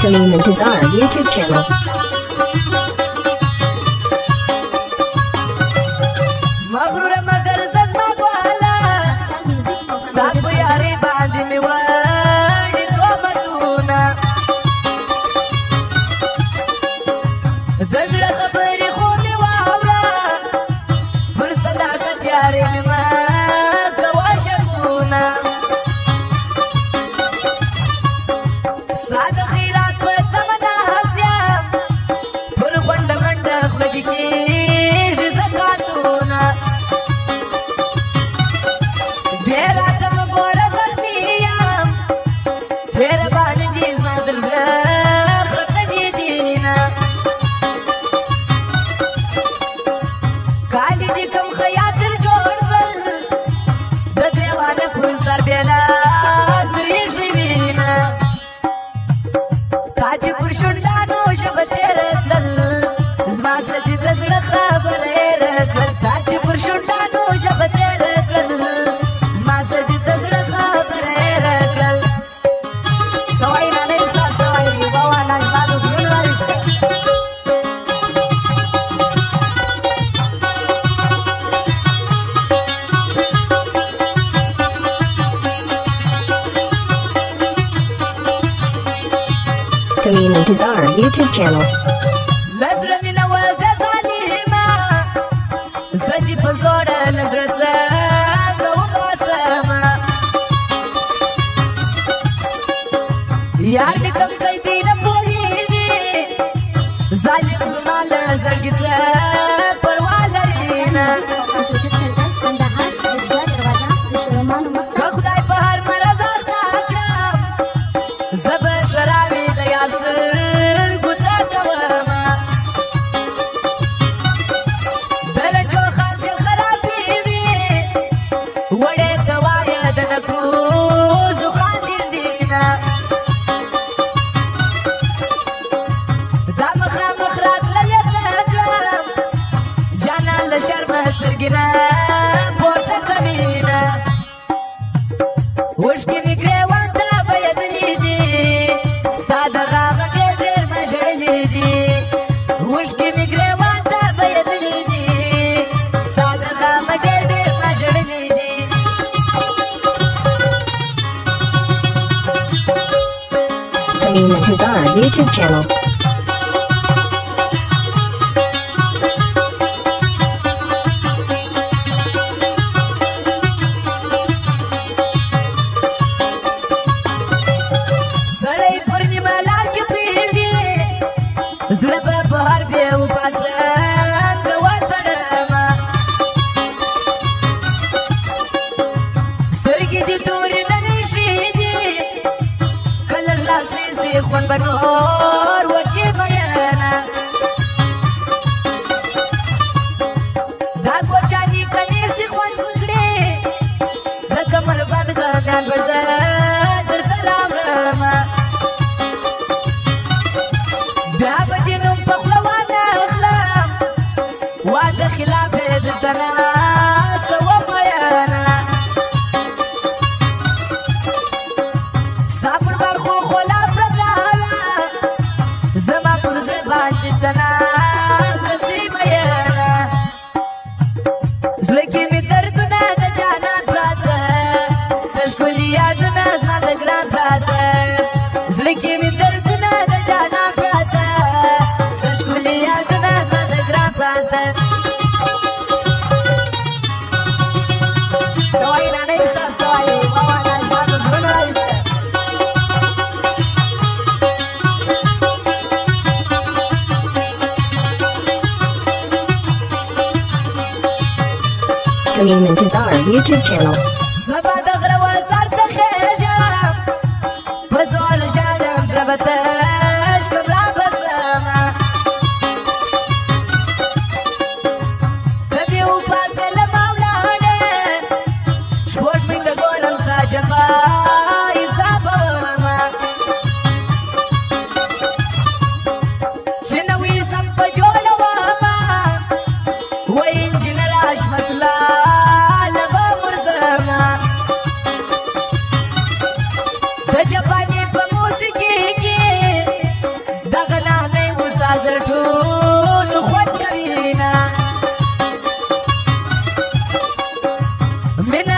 Tamim Intizar YouTube channel. مغرور مگر زد مگوالا ستاپ یاری باندې می وړي تومتونه د زړه خبرې خو مې واوره پر صداقت یارې مې مه کوه شرمونه ستا د خیرات په تمه ناست یم پر غونډه منډه خوله دې کېږي زکاتونه ډېره ته مه ګوره زخمي یم ډېره باندې دې زما در زړه خطه دې دینه کالي دې کوم خیاطر جوړ کړل د ګرېوانه پر سر بېله درېږي وینه تا چې پر شونډانو ژبه تېره کړل زما څه دې د زړه خبره هېره کړل تا چې پر شونډانو ژبه تېره کړل زما څه دې د زړه خبره هېره کړل څه وایي نانۍ استاد څه وایي بابا نن زما د زړونو راشي Tamim Intizar YouTube channel. لزړه مینه وزه ظالمه زه دې په زوره له زړه څنګه وباسمه یار مې کوم قیدي نه پوهېږي ظالم زما له زړګي څه پروا لري نه که خدای په هر مرض عطا کړم زه به شرابې د یار سترګو ته کومه د رنجو خال چې خرابېږي وړې ته وایه د نکروزو خاطر دینه دا مخامخ راتللې څه کړم جانان له شرمه سترګې نه پورته کړمینه اوښکې مې ګرېوان ته بهېدلې دي ستا د غاښه کې ډېر مه ژړلې دي اوښکې مې ګرېوان ته بهېدلې دي ستا د غاښه ډېر مه ژړلې دي Tamim Intizar YouTube channel. سړی پر نیمه لار کې پرېږدي زړه به په هر بېوفا څنګه وتړمه سترګې دې تورې نه رېښېدي که لږ لاس نیسي خوند به نور وکړي میینه دا کوچاني که نیسي خوند وکړي د کمر بند غمیان به زه درته راوړمه بیا به دې نوم په خوله وانه اخلم واده خلاف یې درته ناسته وم میینه ستا پر بار خو خوله پرته وه زما پر زړه باندې ته ناسته سي میینه زړه کې مې دردونه د جانان پراته څه ښکلي یادونه زما د ګران پراته زړه کې مې دردونه د جانان پراته څه ښکلي یادونه زما د ګران پراته څه وایي نانۍ استاد څه وایي بابا نن زما د زړونو راشي Tamim Intizar YouTube channel. زما د غره وزر ته خېژم په زور ژاړم زړه به تش کړم رابسمه که دې وپاس مې له ما ولاړې شپوږمۍ ته ګورم ستا جفا حسابومه چې نوي سم په جوړومه وایي انجینر حشمت الله له به غورځمه مینا